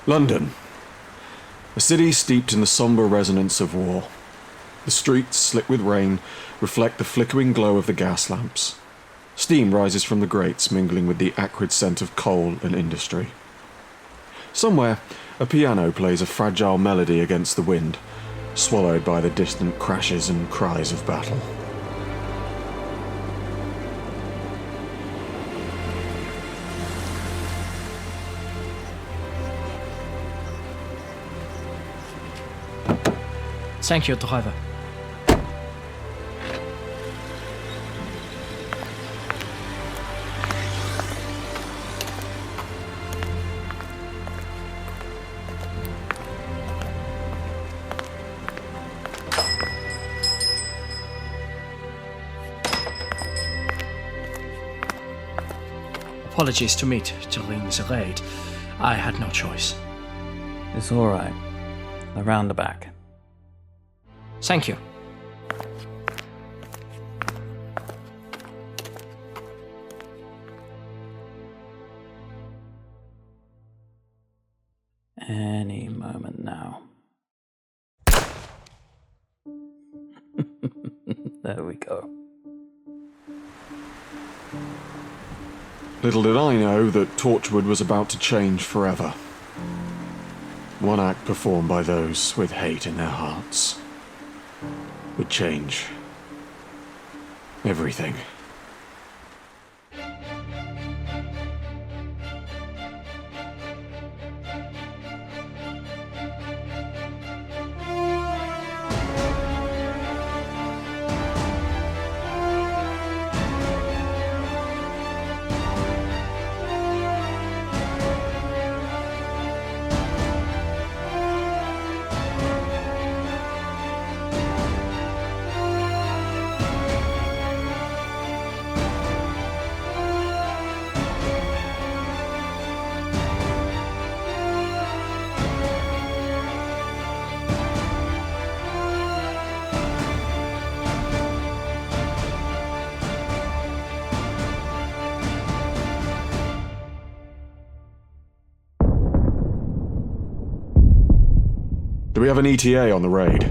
London. A city steeped in the sombre resonance of war. The streets, slick with rain, reflect the flickering glow of the gas lamps. Steam rises from the grates, mingling with the acrid scent of coal and industry. Somewhere, a piano plays a fragile melody against the wind, swallowed by the distant crashes and cries of battle. Thank you, driver. Apologies to meet during the raid. I had no choice. It's all right. Around the back. Thank you. Any moment now. There we go. Little did I know that Torchwood was about to change forever. One act performed by those with hate in their hearts would change everything. Do we have an ETA on the raid?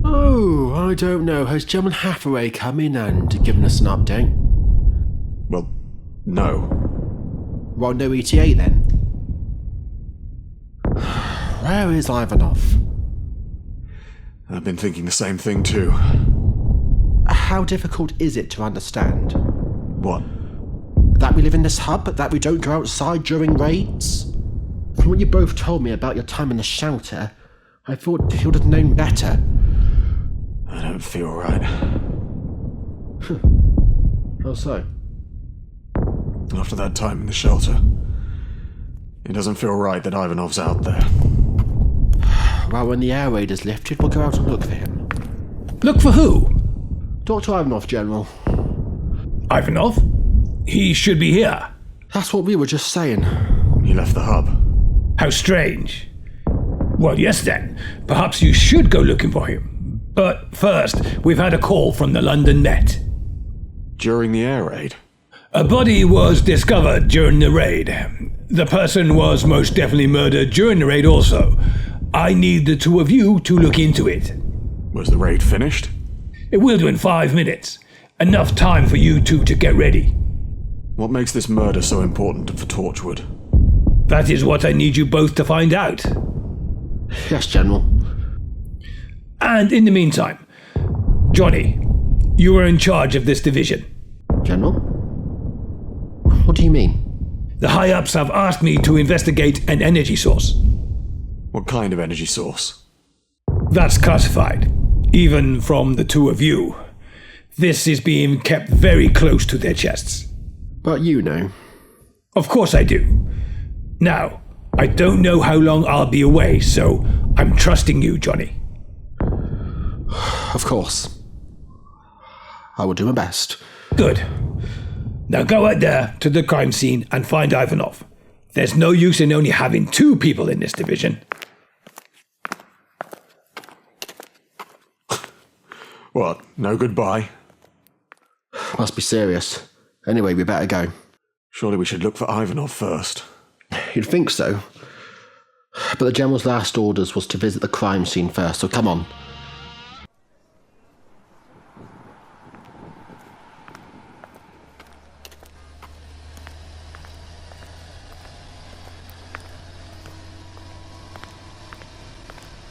Oh, I don't know. Has German Hathaway come in and given us an update? Well, no. Well, no ETA then. Where is Ivanov? I've been thinking the same thing too. How difficult is it to understand? What? That we live in this hub, but that we don't go outside during raids? From what you both told me about your time in the shelter, I thought you would have known better. I don't feel right. How so? After that time in the shelter, it doesn't feel right that Ivanov's out there. Well, when the air raid is lifted, we'll go out and look for him. Look for who? Dr. Ivanov, General. Ivanov? He should be here. That's what we were just saying. He left the hub. How strange. Well, yes then. Perhaps you should go looking for him. But first, we've had a call from the London Met. During the air raid? A body was discovered during the raid. The person was most definitely murdered during the raid also. I need the two of you to look into it. Was the raid finished? It will do in 5 minutes. Enough time for you two to get ready. What makes this murder so important for Torchwood? That is what I need you both to find out. Yes, General. And in the meantime, Johnny, you are in charge of this division. General? What do you mean? The high-ups have asked me to investigate an energy source. What kind of energy source? That's classified, even from the two of you. This is being kept very close to their chests. But you know. Of course I do. Now, I don't know how long I'll be away, so I'm trusting you, Johnny. Of course. I will do my best. Good. Now go out there to the crime scene and find Ivanov. There's no use in only having 2 people in this division. What, no goodbye? Must be serious. Anyway, we better go. Surely we should look for Ivanov first. You'd think so. But the General's last orders was to visit the crime scene first, so come on.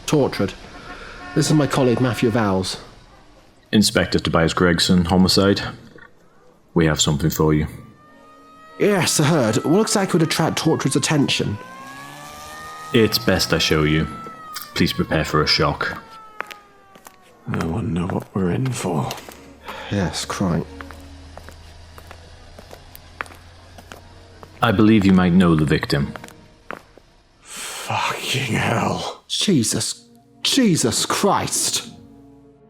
Torchwood. This is my colleague Matthew Vowles. Inspector Tobias Gregson, homicide. We have something for you. Yes, I heard. What exactly would attract Torchwood's attention? It's best I show you. Please prepare for a shock. No one know what we're in for. Yes, quite. I believe you might know the victim. Fucking hell. Jesus Christ.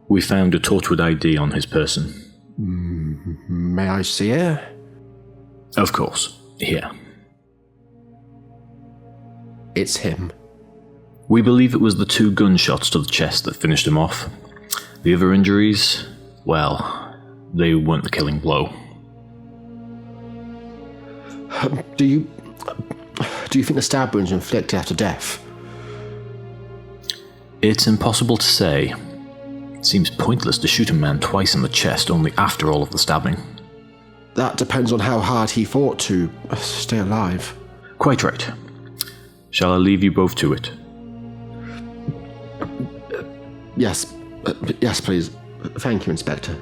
We found a Torchwood ID on his person. May I see it? Of course. Here. It's him. We believe it was the 2 gunshots to the chest that finished him off. The other injuries, well, they weren't the killing blow. Do you think the stab wounds were inflicted after death? It's impossible to say. It seems pointless to shoot a man twice in the chest only after all of the stabbing. That depends on how hard he fought to stay alive. Quite right. Shall I leave you both to it? Yes, please. Thank you, Inspector.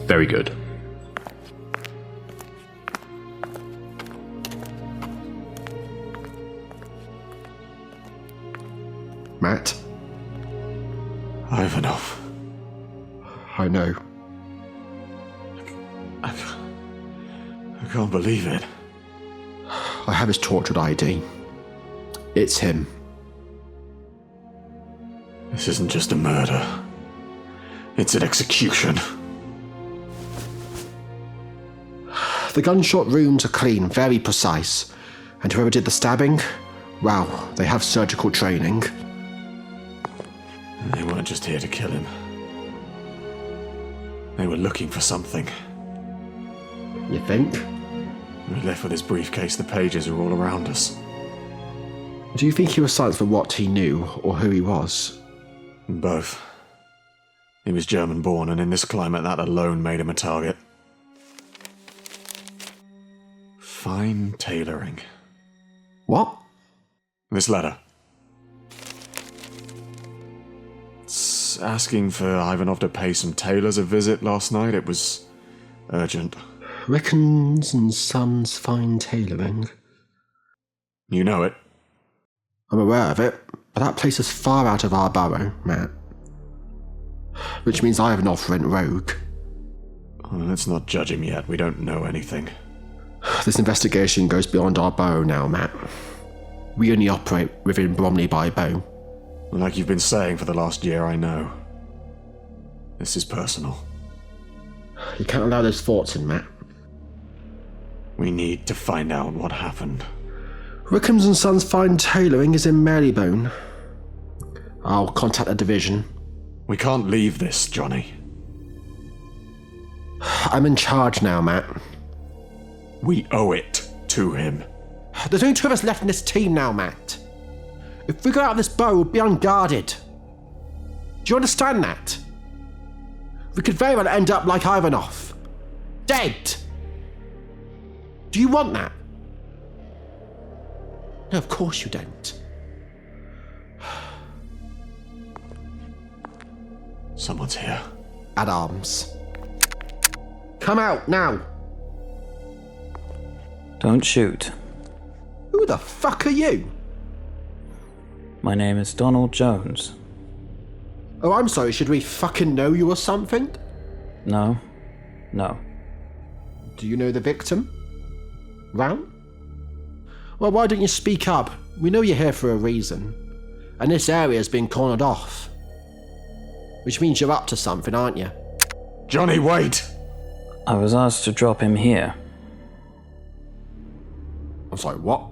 Very good. Matt? Ivanov. I know. I can't believe it. I have his Torchwood ID. It's him. This isn't just a murder. It's an execution. The gunshot wounds are clean, very precise. And whoever did the stabbing, wow, they have surgical training. They weren't just here to kill him. They were looking for something. You think? We left with his briefcase, the pages are all around us. Do you think he was silenced for what he knew, or who he was? Both. He was German-born, and in this climate that alone made him a target. Fine tailoring. What? This letter. It's asking for Ivanov to pay some tailors a visit last night. It was urgent. Rickens and Sons Fine Tailoring. You know it. I'm aware of it, but that place is far out of our borough, Matt. Which means Ivanov went rogue. Well, let's not judge him yet. We don't know anything. This investigation goes beyond our borough now, Matt. We only operate within Bromley by Bow. Like you've been saying for the last year, I know. This is personal. You can't allow those thoughts in, Matt. We need to find out what happened. Rickens and Sons Fine Tailoring is in Marylebone. I'll contact the division. We can't leave this, Johnny. I'm in charge now, Matt. We owe it to him. There's only 2 of us left in this team now, Matt. If we go out of this bow, we'll be unguarded. Do you understand that? We could very well end up like Ivanov. Dead! Do you want that? No, of course you don't. Someone's here. At arms. Come out, now! Don't shoot. Who the fuck are you? My name is Donald Jones. Oh, I'm sorry, should we fucking know you or something? No. Do you know the victim? Well? Well, why don't you speak up? We know you're here for a reason. And this area's been cornered off. Which means you're up to something, aren't you? Johnny, wait! I was asked to drop him here. I'm sorry, what?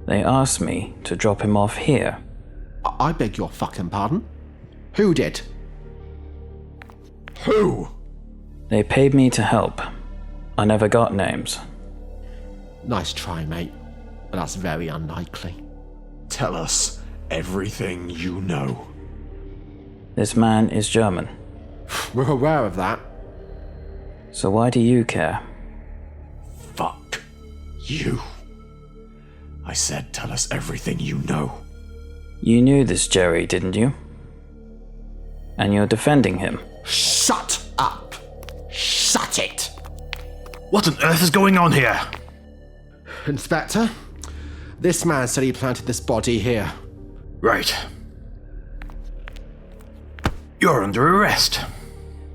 They asked me to drop him off here. I beg your fucking pardon? Who did? Who? They paid me to help. I never got names. Nice try, mate. But that's very unlikely. Tell us. everything you know. This man is German. We're aware of that. So why do you care? Fuck you. I said tell us everything you know. You knew this Jerry, didn't you? And you're defending him. Shut up! Shut it! What on earth is going on here? Inspector, this man said he planted this body here. Right. You're under arrest.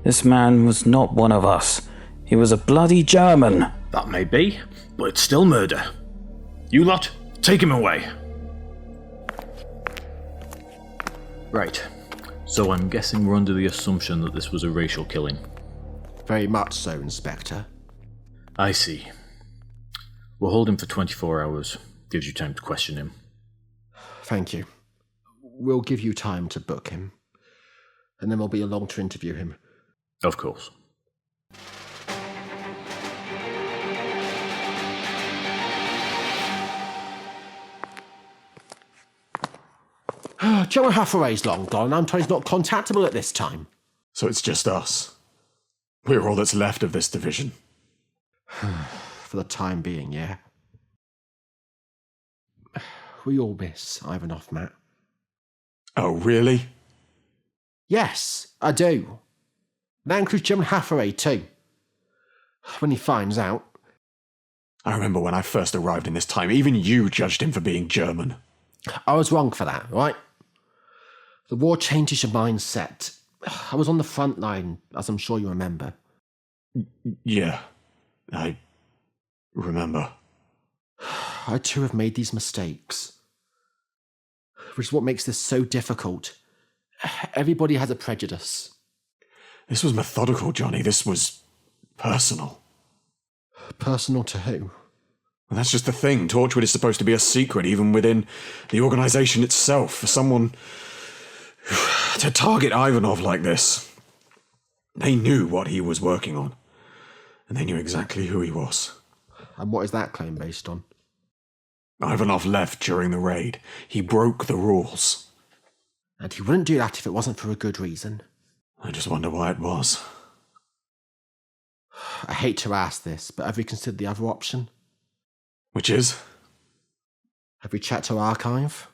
This man was not one of us. He was a bloody German. That may be, but it's still murder. You lot, take him away. Right. So I'm guessing we're under the assumption that this was a racial killing. Very much so, Inspector. I see. We'll hold him for 24 hours. Gives you time to question him. Thank you. We'll give you time to book him. And then we'll be along to interview him. Of course. General Hathaway's long gone, and I'm told he's not contactable at this time. So it's just us. We're all that's left of this division. For the time being, yeah. We all miss Ivanov, Matt. Oh, really? Yes, I do. That includes General Hathaway too. When he finds out. I remember when I first arrived in this time, even you judged him for being German. I was wrong for that, right? The war changes your mindset. I was on the front line, as I'm sure you remember. Yeah, I remember. I too have made these mistakes. Which is what makes this so difficult. Everybody has a prejudice. This was methodical, Johnny. This was personal. Personal to who? And that's just the thing. Torchwood is supposed to be a secret, even within the organisation itself. For someone to target Ivanov like this, they knew what he was working on. And they knew exactly who he was. And what is that claim based on? Ivanov left during the raid. He broke the rules. And he wouldn't do that if it wasn't for a good reason. I just wonder why it was. I hate to ask this, but have we considered the other option? Which is? Have we checked our archive?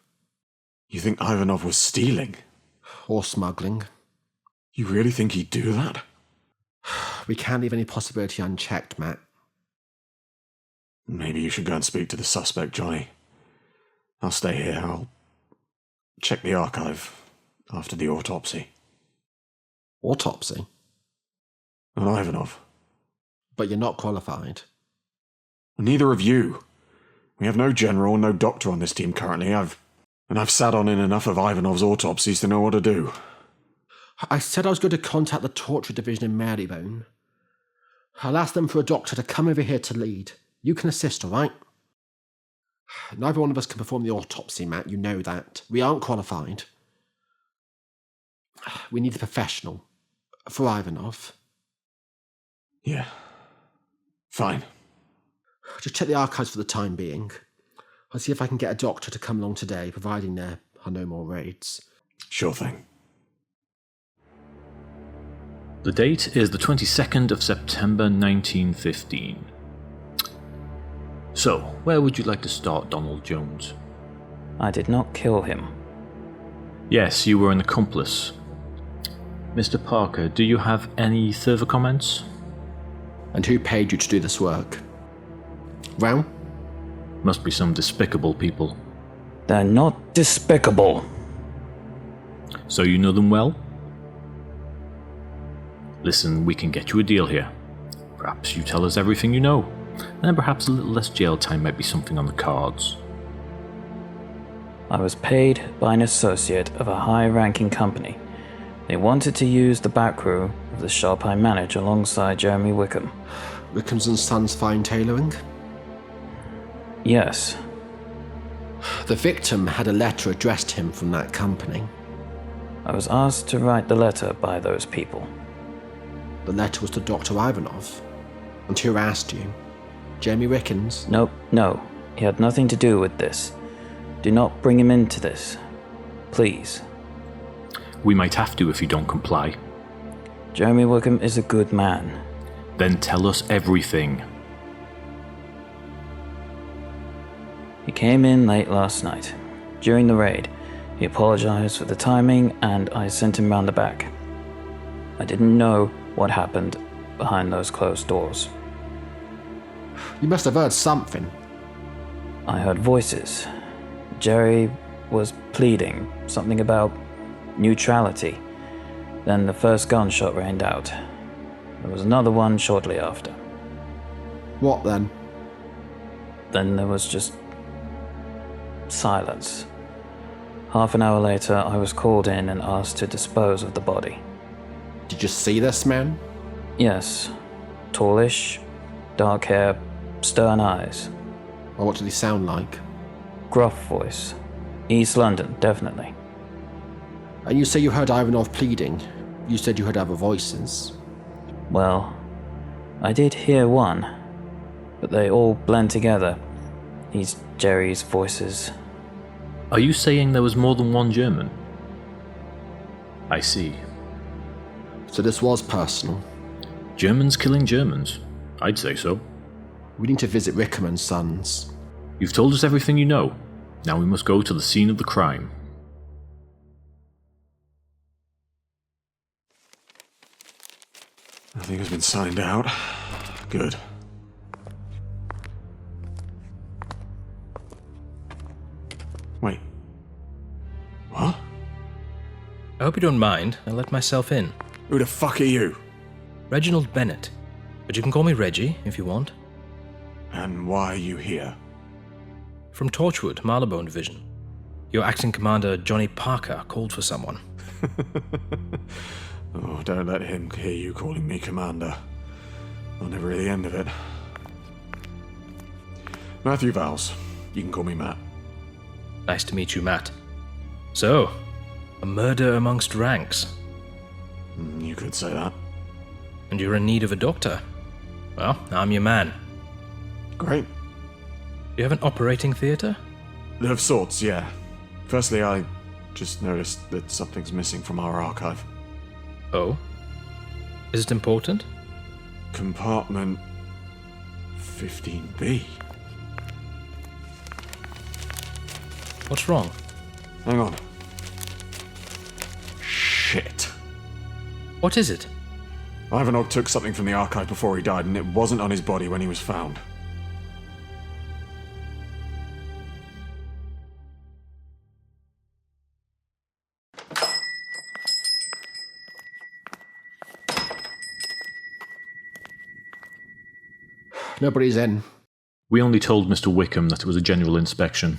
You think Ivanov was stealing? Or smuggling? You really think he'd do that? We can't leave any possibility unchecked, Matt. Maybe you should go and speak to the suspect, Johnny. I'll stay here. I'll check the archive after the autopsy. Autopsy? On Ivanov. But you're not qualified. Neither of you. We have no general, no doctor on this team currently. I've sat on in enough of Ivanov's autopsies to know what to do. I said I was going to contact the Torchwood division in Marylebone. I'll ask them for a doctor to come over here to lead. You can assist, all right? Neither one of us can perform the autopsy, Matt. You know that. We aren't qualified. We need a professional. For Ivanov. Yeah. Fine. Just check the archives for the time being. I'll see if I can get a doctor to come along today, providing there are no more raids. Sure thing. The date is the 22nd of September 1915. So, where would you like to start, Donald Jones? I did not kill him. Yes, you were an accomplice. Mr. Parker, do you have any further comments? And who paid you to do this work? Well? Must be some despicable people. They're not despicable. So you know them well? Listen, we can get you a deal here. Perhaps you tell us everything you know, and then perhaps a little less jail time might be something on the cards. I was paid by an associate of a high-ranking company. They wanted to use the back room of the shop I manage alongside Jeremy Wickham. Wickham's and Sons Fine Tailoring? Yes. The victim had a letter addressed to him from that company. I was asked to write the letter by those people. The letter was to Dr. Ivanov. And who asked you? Jeremy Wickens? No, he had nothing to do with this. Do not bring him into this. Please. We might have to if you don't comply. Jeremy Wickham is a good man. Then tell us everything. He came in late last night. During the raid, he apologized for the timing and I sent him round the back. I didn't know what happened behind those closed doors. You must have heard something. I heard voices. Jerry was pleading, something about neutrality. Then the first gunshot rained out. There was another one shortly after. What then? Then there was just silence. Half an hour later, I was called in and asked to dispose of the body. Did you see this man? Yes. Tallish, dark hair, stern eyes. Or what did he sound like? Gruff voice. East London, definitely. And you say you heard Ivanov pleading. You said you heard other voices. Well, I did hear one, but they all blend together. These Jerry's voices. Are you saying there was more than one German? I see. So this was personal. Germans killing Germans? I'd say so. We need to visit Wickham and Sons. You've told us everything you know. Now we must go to the scene of the crime. Nothing has been signed out. Good. Wait. What? I hope you don't mind. I let myself in. Who the fuck are you? Reginald Bennett. But you can call me Reggie if you want. And why are you here? From Torchwood, Marylebone Division. Your acting commander, Johnny Parker, called for someone. Oh, don't let him hear you calling me Commander. I'll never hear the end of it. Matthew Vowles. You can call me Matt. Nice to meet you, Matt. So, a murder amongst ranks. You could say that. And you're in need of a doctor. Well, I'm your man. Great. You have an operating theatre? Of sorts, yeah. Firstly, I just noticed that something's missing from our archive. Oh? Is it important? Compartment 15B. What's wrong? Hang on. Shit. What is it? Ivanov took something from the archive before he died, and it wasn't on his body when he was found. Nobody's in. We only told Mr. Wickham that it was a general inspection.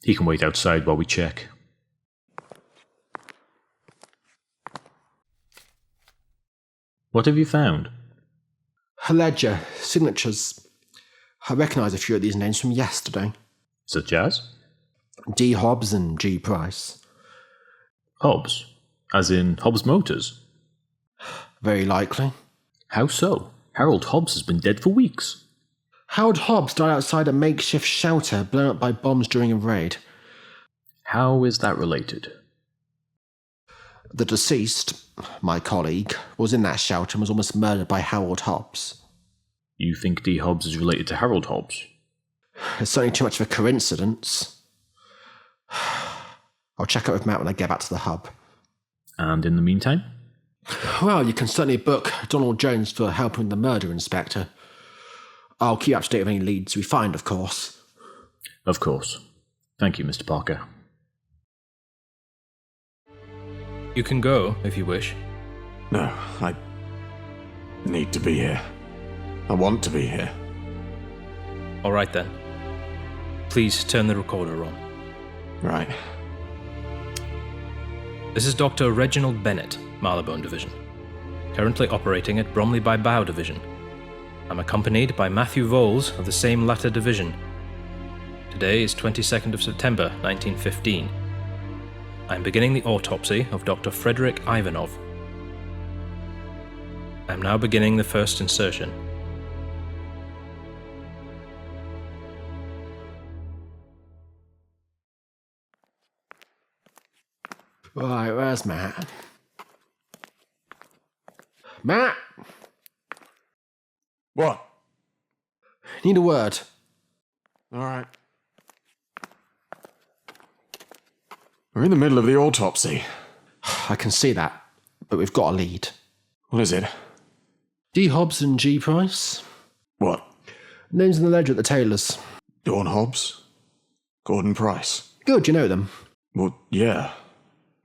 He can wait outside while we check. What have you found? A ledger, signatures. I recognise a few of these names from yesterday. Such as? D. Hobs and G. Price. Hobs? As in Hobs Motors? Very likely. How so? Harold Hobs has been dead for weeks. Harold Hobs died outside a makeshift shelter blown up by bombs during a raid. How is that related? The deceased, my colleague, was in that shelter and was almost murdered by Harold Hobs. You think D. Hobs is related to Harold Hobs? It's certainly too much of a coincidence. I'll check out with Matt when I get back to the hub. And in the meantime? Well, you can certainly book Donald Jones for helping the murder inspector. I'll keep up to date with any leads we find, of course. Of course. Thank you, Mr. Parker. You can go, if you wish. No, I need to be here. I want to be here. All right then. Please turn the recorder on. Right. This is Dr. Reginald Bennett, Marylebone Division. Currently operating at Bromley by Bow Division. I'm accompanied by Matthew Vowles of the same latter division. Today is 22nd of September, 1915. I'm beginning the autopsy of Dr. Frederick Ivanov. I'm now beginning the first insertion. Right, where's Matt? Matt! What? Need a word. All right. We're in the middle of the autopsy. I can see that, but we've got a lead. What is it? D. Hobs and G. Price. What? Names in the ledger at the tailor's. Dawn Hobs? Gordon Price? Good, you know them. Well, yeah.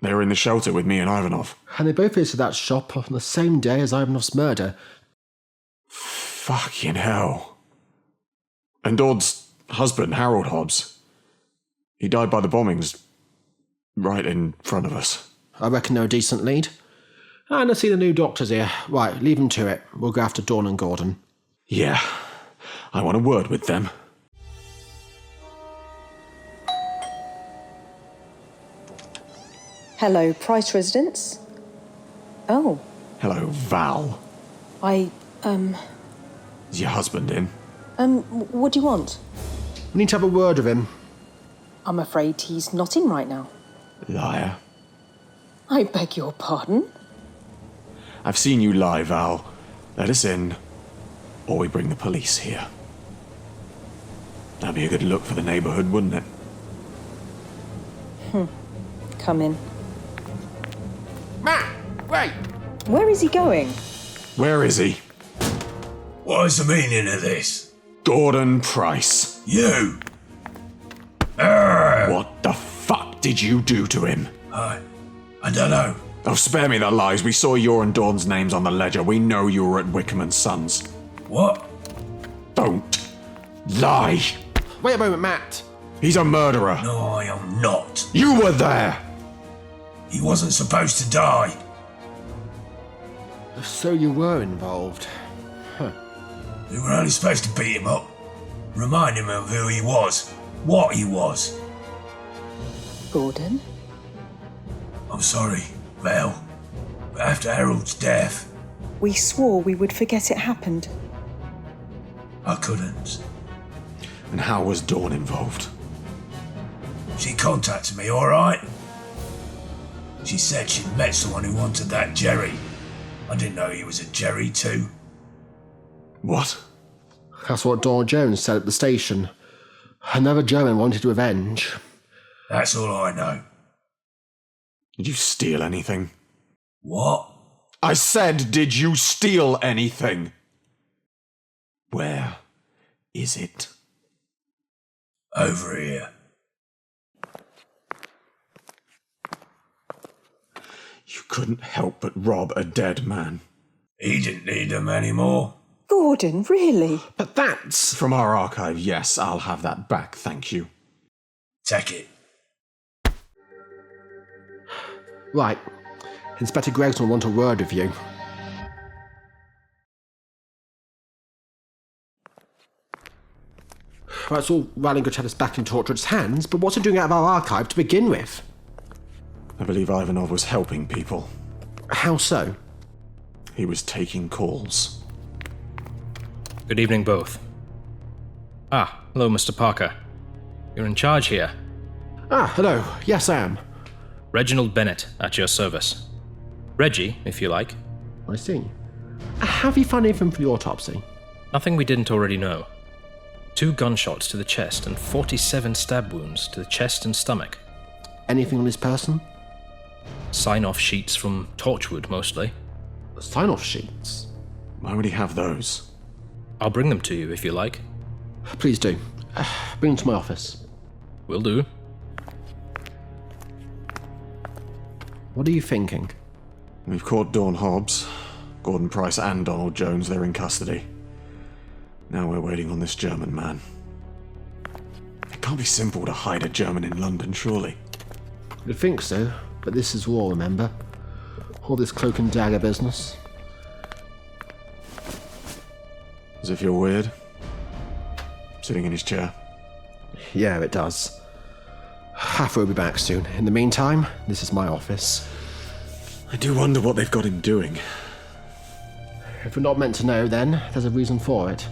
They were in the shelter with me and Ivanov. And they both visited that shop on the same day as Ivanov's murder. Fucking hell. And Dawn's husband, Harold Hobbs. He died by the bombings right in front of us. I reckon they're a decent lead. And I see the new doctors here. Right, leave them to it. We'll go after Dawn and Gordon. Yeah. I want a word with them. Hello, Price Residence? Oh, Hello, Val. Is your husband in? what do you want? We need to have a word with him. I'm afraid he's not in right now. Liar. I beg your pardon? I've seen you lie, Val. Let us in, or we bring the police here. That'd be a good look for the neighbourhood, wouldn't it? Come in. Matt! Wait! Where is he going? Where is he? What is the meaning of this? Gordon Price. You! What the fuck did you do to him? I don't know. Oh, spare me the lies. We saw your and Dawn's names on the ledger. We know you were at Wickham and Sons. What? Don't lie. Wait a moment, Matt. He's a murderer. No, I am not. You were there. He wasn't supposed to die. So you were involved. We were only supposed to beat him up, remind him of who he was, what he was. Gordon? I'm sorry, Val, but after Harold's death, We swore we would forget it happened. I couldn't. And how was Dawn involved? She contacted me, alright? She said she'd met someone who wanted that Jerry. I didn't know he was a Jerry too. What? That's what Dawn Jones said at the station. Another German wanted revenge. That's all I know. Did you steal anything? What? I said, did you steal anything? Where is it? Over here. You couldn't help but rob a dead man. He didn't need them anymore. Gordon, really? But that's... From our archive, yes, I'll have that back, thank you. Take it. Right. Inspector Gregson will want a word with you. Right, it's all well and good to have us back in Torchwood's hands, but what's it doing out of our archive to begin with? I believe Ivanov was helping people. How so? He was taking calls. Good evening, both. Ah, hello, Mr. Parker. You're in charge here. Ah, hello. Yes, I am. Reginald Bennett, at your service. Reggie, if you like. I see. Have you found anything for the autopsy? Nothing we didn't already know. 2 gunshots to the chest and 47 stab wounds to the chest and stomach. Anything on his person? Sign-off sheets from Torchwood, mostly. Sign-off sheets? Why would he have those? I'll bring them to you, if you like. Please do. Bring them to my office. Will do. What are you thinking? We've caught Dawn Hobbs, Gordon Price and Donald Jones. They're in custody. Now we're waiting on this German man. It can't be simple to hide a German in London, surely. You'd think so, but this is war, remember? All this cloak and dagger business. As if you're weird. Sitting in his chair. Yeah, it does. Hathaway will be back soon. In the meantime, this is my office. I do wonder what they've got him doing. If we're not meant to know, then there's a reason for it.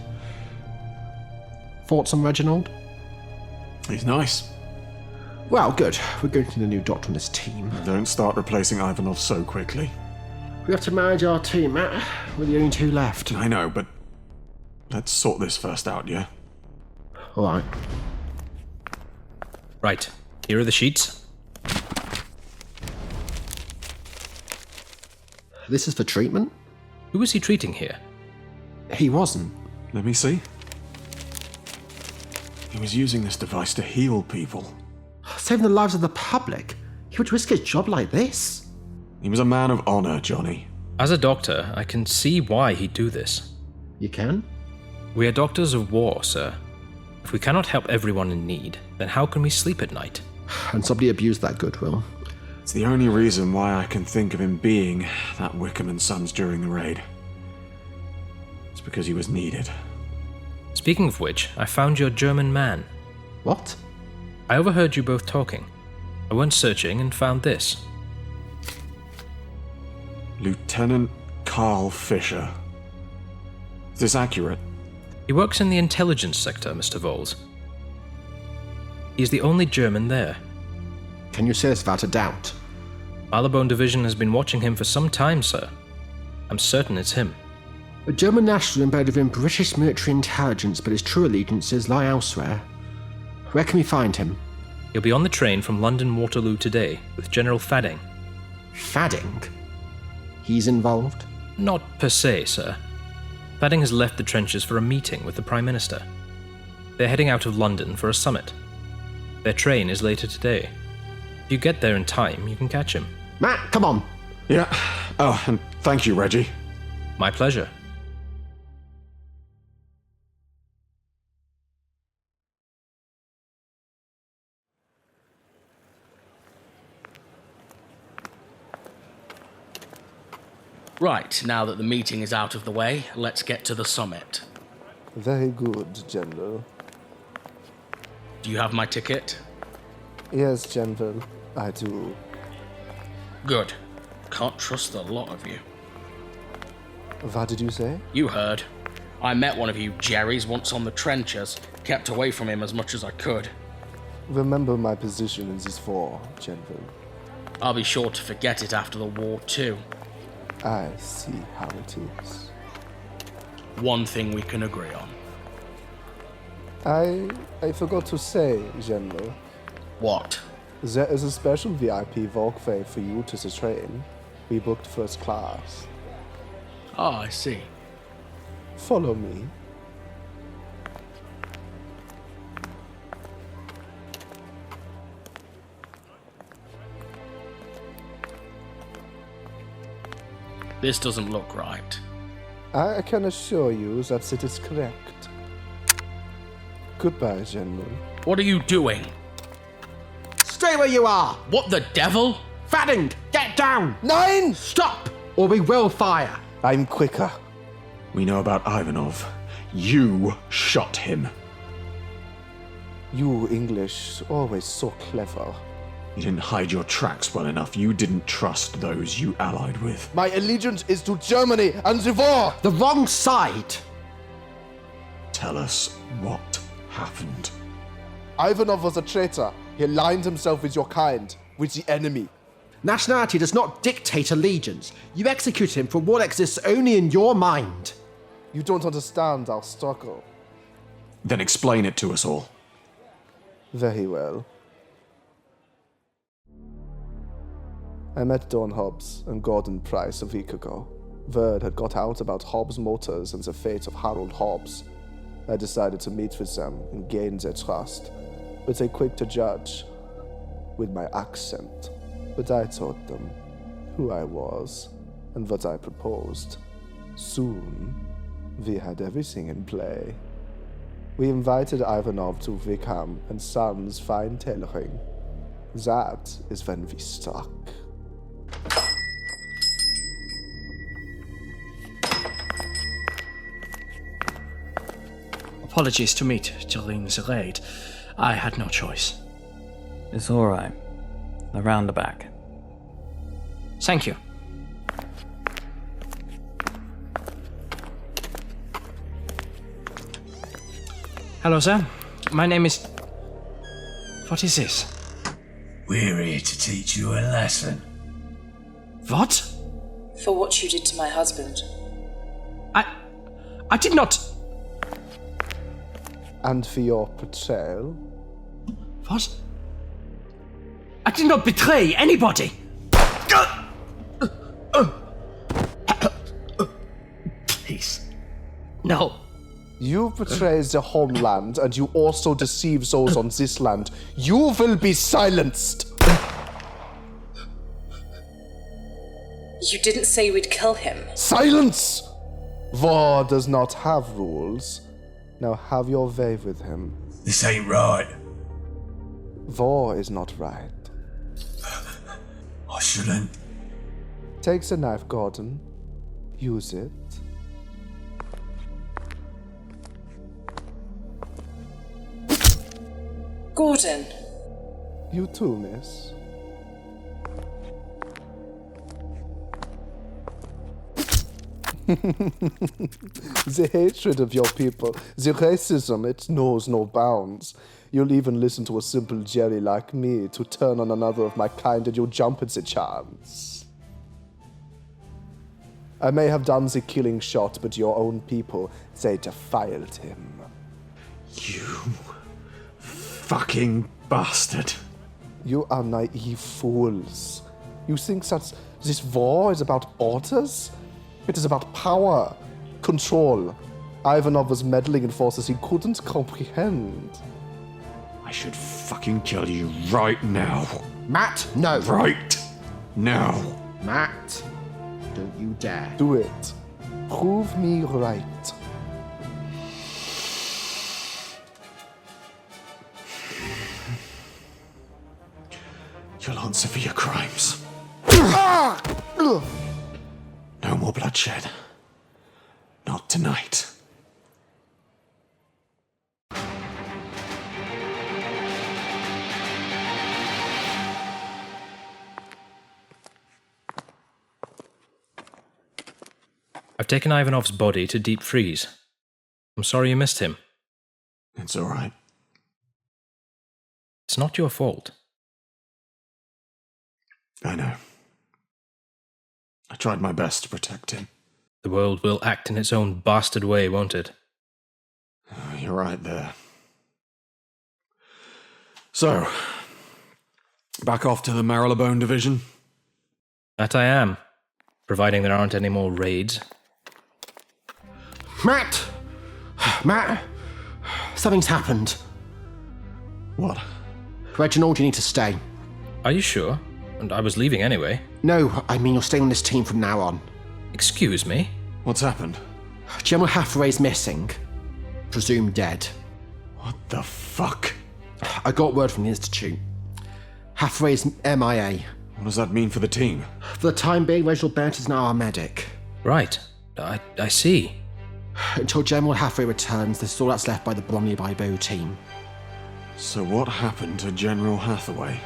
Thoughts on Reginald? He's nice. Well, good. We're going to need a new doctor on this team. Don't start replacing Ivanov so quickly. We have to manage our team, Matt. We're the only two left. I know, but let's sort this first out, yeah? Alright. Right, here are the sheets. This is for treatment? Who was he treating here? He wasn't. Let me see. He was using this device to heal people. Saving the lives of the public? He would risk his job like this? He was a man of honor, Johnny. As a doctor, I can see why he'd do this. You can? We are doctors of war, sir. If we cannot help everyone in need, then how can we sleep at night? And somebody abused that goodwill. It's the only reason why I can think of him being that Wickham and Sons during the raid. It's because he was needed. Speaking of which, I found your German man. What? I overheard you both talking. I went searching and found this. Lieutenant Karl Fischer. Is this accurate? He works in the intelligence sector, Mr. Vowles. He's the only German there. Can you say this without a doubt? Marylebone Division has been watching him for some time, sir. I'm certain it's him. A German national embedded within British military intelligence, but his true allegiances lie elsewhere. Where can we find him? He'll be on the train from London Waterloo today with General Thadding. Thadding? He's involved? Not per se, sir. Thadding has left the trenches for a meeting with the Prime Minister. They're heading out of London for a summit. Their train is later today. If you get there in time, you can catch him. Matt, come on! Yeah. Oh, and thank you, Reggie. My pleasure. Right, now that the meeting is out of the way, let's get to the summit. Very good, General. Do you have my ticket? Yes, General, I do. Good. Can't trust the lot of you. What did you say? You heard. I met one of you Jerrys once on the trenches, kept away from him as much as I could. Remember my position in this war, General. I'll be sure to forget it after the war, too. I see how it is. One thing we can agree on. I forgot to say, General. What? There is a special VIP walkway for you to the train. We booked first class. Oh, I see. Follow me. This doesn't look right. I can assure you that it is correct. Goodbye, General. What are you doing? Stay where you are! What the devil? Thadding, get down! Nein! Stop, or we will fire! I'm quicker. We know about Ivanov. You shot him. You English, always so clever. You didn't hide your tracks well enough. You didn't trust those you allied with. My allegiance is to Germany and the war! The wrong side! Tell us what happened. Ivanov was a traitor. He aligned himself with your kind, with the enemy. Nationality does not dictate allegiance. You execute him for what exists only in your mind. You don't understand our struggle. Then explain it to us all. Very well. I met Don Hobs and Gordon Price a week ago. Word had got out about Hobbs Motors and the fate of Harold Hobbs. I decided to meet with them and gain their trust, but they quick to judge with my accent. But I told them who I was and what I proposed. Soon, we had everything in play. We invited Ivanov to Wickham and Sons' fine tailoring. That is when we struck. Apologies to meet during the raid. I had no choice. It's alright. Around the back. Thank you. Hello, sir. My name is... What is this? We're here to teach you a lesson. What? For what you did to my husband. I did not... And for your betrayal. What? I did not betray anybody! Please. No. You betray the homeland, and you also deceive those on this land. You will be silenced! You didn't say we'd kill him. Silence! War does not have rules. Now have your way with him. This ain't right. War is not right. I shouldn't. Take the knife, Gordon. Use it. Gordon. You too, miss. The hatred of your people, the racism, it knows no bounds. You'll even listen to a simple Jerry like me to turn on another of my kind and you'll jump at the chance. I may have done the killing shot, but your own people, they defiled him. You fucking bastard. You are naive fools. You think that this war is about orders? It is about power, control. Ivanov was meddling in forces he couldn't comprehend. I should fucking kill you right now. Matt, no. Right now. Matt, don't you dare. Do it. Prove me right. You'll answer for your crimes. No more bloodshed. Not tonight. I've taken Ivanov's body to deep freeze. I'm sorry you missed him. It's all right. It's not your fault. I know. I tried my best to protect him. The world will act in its own bastard way, won't it? You're right there. So, back off to the Marylebone division? That I am, providing there aren't any more raids. Matt! Matt! Something's happened. What? Reginald, you need to stay. Are you sure? And I was leaving anyway. No, I mean you're staying on this team from now on. Excuse me? What's happened? General Hathaway's missing. Presumed dead. What the fuck? I got word from the Institute. Hathaway's MIA. What does that mean for the team? For the time being, Reginald Bennett is now our medic. Right. I see. Until General Hathaway returns, this is all that's left by the Bromley by Bow team. So what happened to General Hathaway?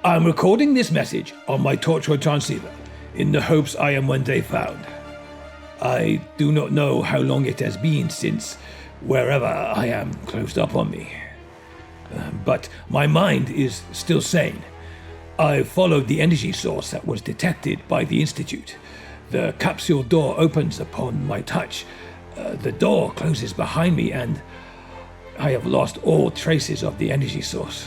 I'm recording this message on my Torchwood transceiver, in the hopes I am one day found. I do not know how long it has been since wherever I am closed up on me. But my mind is still sane. I followed the energy source that was detected by the Institute. The capsule door opens upon my touch. The door closes behind me and I have lost all traces of the energy source.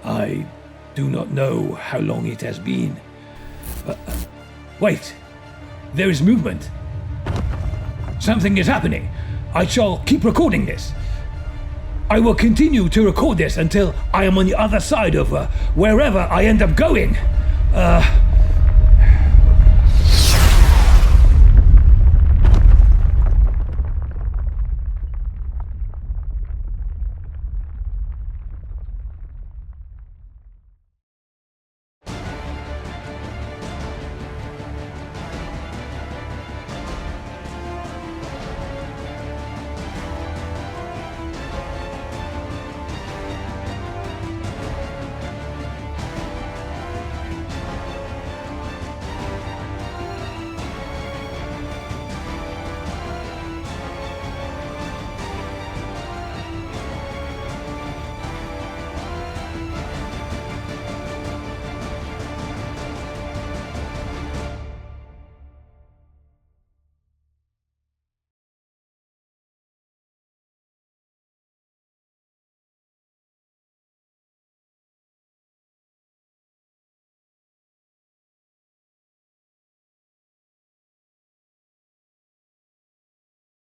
I do not know how long it has been. Wait, there is movement. Something is happening. I shall keep recording this. I will continue to record this until I am on the other side of wherever I end up going.